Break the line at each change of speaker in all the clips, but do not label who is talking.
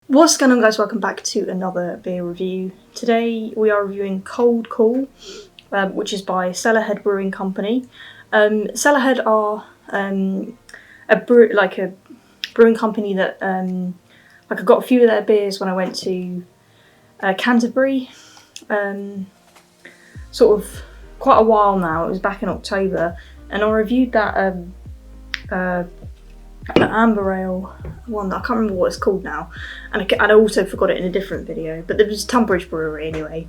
What's going on, guys? Welcome back to another beer review. Today we are reviewing Cold Call, which is by Cellar Brewing Company. Cellar are a brewing company that I got a few of their beers when I went to Canterbury. Sort of quite a while now. It was back in October, and I reviewed that amber ale one that I can't remember what it's called now, and I also forgot it in a different video, but there was Tunbridge Brewery anyway,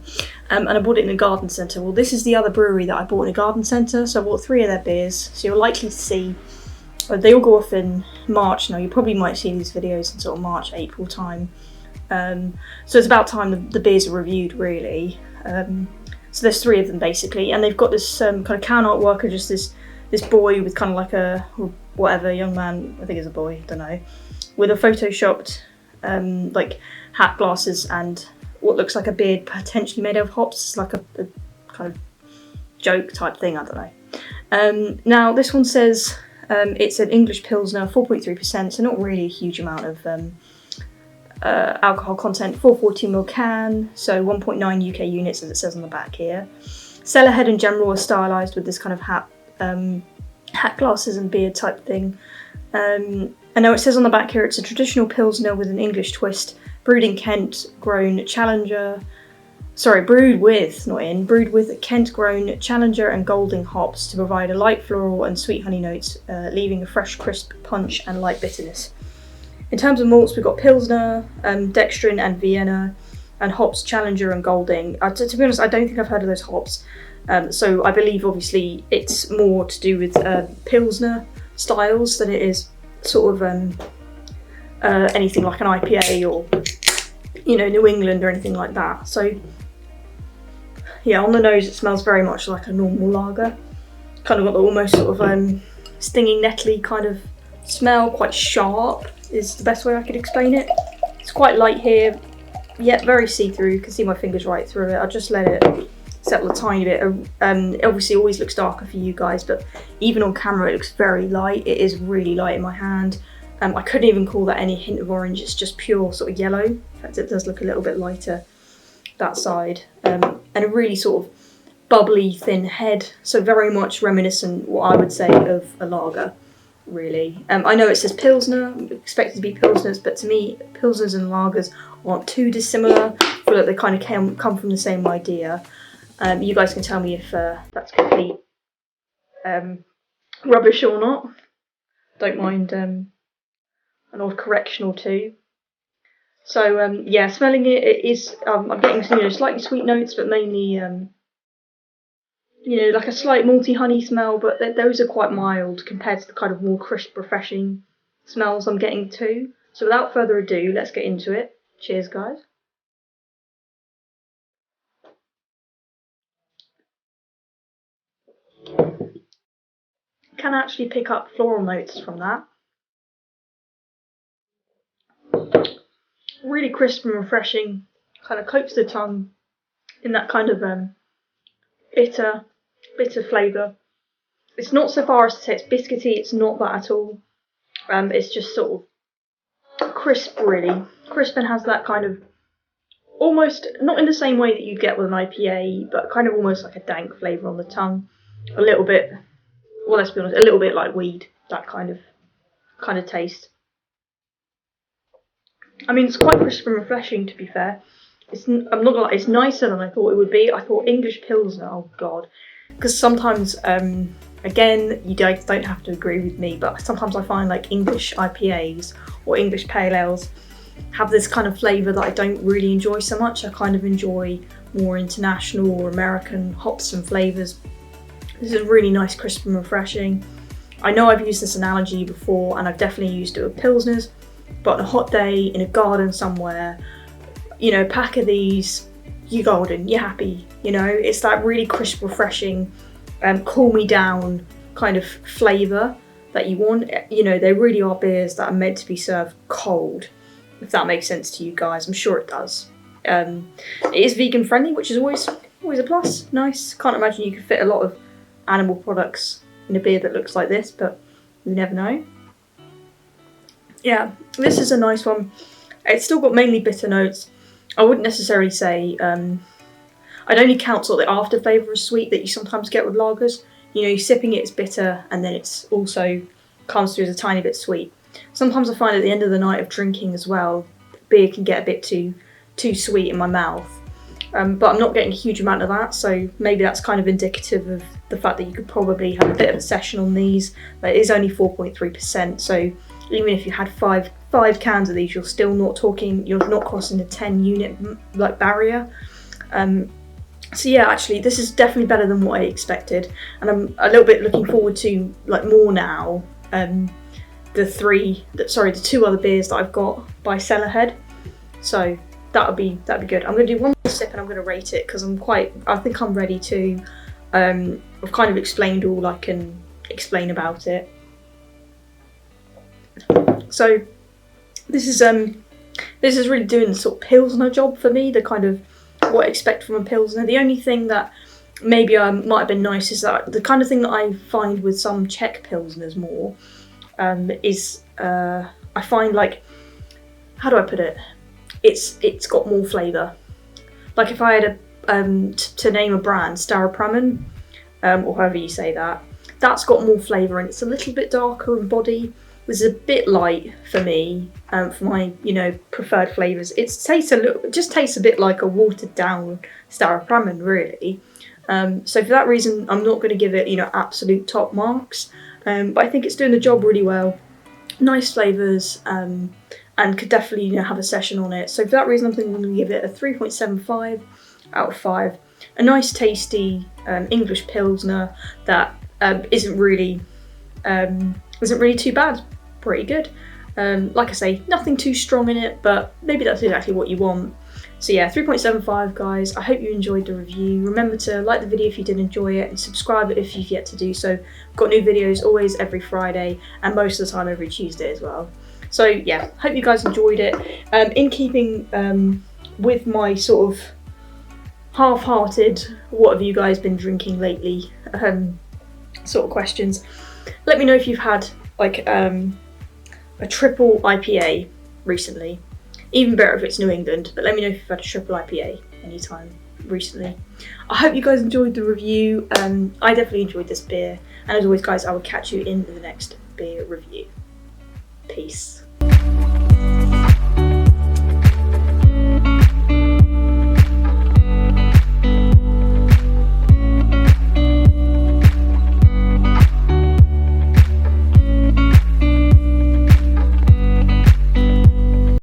and I bought it in a garden centre. Well, this is the other brewery that I bought in a garden centre, so I bought 3 of their beers, so you're likely to see, they all go off in March now. You probably might see these videos in sort of March, April time, so it's about time the beers are reviewed, really. So there's 3 of them basically, and they've got this kind of can artwork of just this boy with kind of like a young man, I think it's a boy, I don't know, with a photoshopped like hat, glasses, and what looks like a beard potentially made of hops. It's like a kind of joke type thing, I don't know. Now this one says it's an English Pilsner, 4.3%, so not really a huge amount of alcohol content, 442ml can, so 1.9 UK units as it says on the back here. Cellar in general are stylised with this kind of hat glasses and beard type thing. I know it says on the back here it's a traditional Pilsner with an English twist, brewed with Kent grown Challenger and Golding hops to provide a light floral and sweet honey notes, leaving a fresh crisp punch and light bitterness. In terms of malts, we've got Pilsner, Dextrin and Vienna, and hops Challenger and Golding. To be honest, I don't think I've heard of those hops. So I believe obviously it's more to do with Pilsner styles than it is sort of anything like an IPA or, you know, New England or anything like that. So yeah, on the nose it smells very much like a normal lager. Kind of got the almost sort of stinging, nettly kind of smell, quite sharp is the best way I could explain it. It's quite light here, yet very see-through. You can see my fingers right through it. I'll just let it settle a tiny bit. It obviously always looks darker for you guys, but even on camera it looks very light. It is really light in my hand. I couldn't even call that any hint of orange. It's just pure sort of yellow. In fact, it does look a little bit lighter that side, and a really sort of bubbly thin head, so very much reminiscent, what I would say, of a lager, really. I know it says Pilsner, expected to be Pilsners, but to me Pilsners and lagers aren't too dissimilar. I feel like they kind of come from the same idea. You guys can tell me if that's complete rubbish or not. Don't mind an odd correction or two. So yeah, smelling it is I'm getting slightly sweet notes, but mainly like a slight malty honey smell. But those are quite mild compared to the kind of more crisp, refreshing smells I'm getting too. So without further ado, let's get into it. Cheers, guys. Can actually pick up floral notes from that. Really crisp and refreshing, kind of coats the tongue in that kind of bitter flavour. It's not so far as to say it's biscuity, it's not that at all. It's just sort of crisp, really. Crisp, and has that kind of almost, not in the same way that you'd get with an IPA, but kind of almost like a dank flavour on the tongue. A little bit, well, let's be honest, a little bit like weed, that kind of taste. I mean, it's quite crisp and refreshing, to be fair. I'm not gonna lie, it's nicer than I thought it would be. I thought English Pilsner, oh god. Because sometimes, again, you don't have to agree with me, but sometimes I find like English IPAs or English Pale Ales have this kind of flavour that I don't really enjoy so much. I kind of enjoy more international or American hops and flavours. This is really nice, crisp and refreshing. I know I've used this analogy before, and I've definitely used it with Pilsners, but on a hot day in a garden somewhere, a pack of these, you're golden, you're happy, It's that really crisp, refreshing, cool me down kind of flavour that you want. They really are beers that are meant to be served cold, if that makes sense to you guys. I'm sure it does. It is vegan friendly, which is always a plus. Nice. Can't imagine you could fit a lot of animal products in a beer that looks like this, but you never know. Yeah, this is a nice one. It's still got mainly bitter notes. I wouldn't necessarily say, I'd only count sort of the after flavour as sweet that you sometimes get with lagers. You know, you're sipping it, it's bitter, and then it's also comes through as a tiny bit sweet. Sometimes I find at the end of the night of drinking as well, beer can get a bit too sweet in my mouth. But I'm not getting a huge amount of that, so maybe that's kind of indicative of the fact that you could probably have a bit of a session on these. But it is only 4.3%, so even if you had five cans of these, you're still not talking, you're not crossing the 10 unit like barrier. So yeah, actually this is definitely better than what I expected, and I'm a little bit looking forward to like more now. The two other beers that I've got by Cellar. So that'll be good. I'm going to do one more sip and I'm going to rate it because I think I'm ready to. I've kind of explained all I can explain about it. So this is really doing the sort of Pilsner job for me, the kind of what I expect from a Pilsner. The only thing that maybe might have been nice is that the kind of thing that I find with some Czech Pilsners more is I find, like, how do I put it? It's got more flavour. Like if I had to name a brand, Starrapramen, or however you say that, that's got more flavour and it's a little bit darker in body. This is a bit light for me, for my preferred flavours. It tastes a bit like a watered down Starrapramen, really. So for that reason, I'm not going to give it absolute top marks, but I think it's doing the job really well. Nice flavours, and could definitely have a session on it. So for that reason, I'm going to give it a 3.75 out of 5. A nice, tasty English Pilsner that isn't really too bad. Pretty good. Like I say, nothing too strong in it, but maybe that's exactly what you want. So yeah, 3.75 guys. I hope you enjoyed the review. Remember to like the video if you did enjoy it, and subscribe if you've yet to do so. I've got new videos always every Friday, and most of the time every Tuesday as well. So yeah, hope you guys enjoyed it. In keeping with my sort of half-hearted, what have you guys been drinking lately sort of questions, let me know if you've had like a triple IPA recently. Even better if it's New England, but let me know if you've had a triple IPA anytime recently. I hope you guys enjoyed the review. I definitely enjoyed this beer, and as always guys, I will catch you in the next beer review. Peace.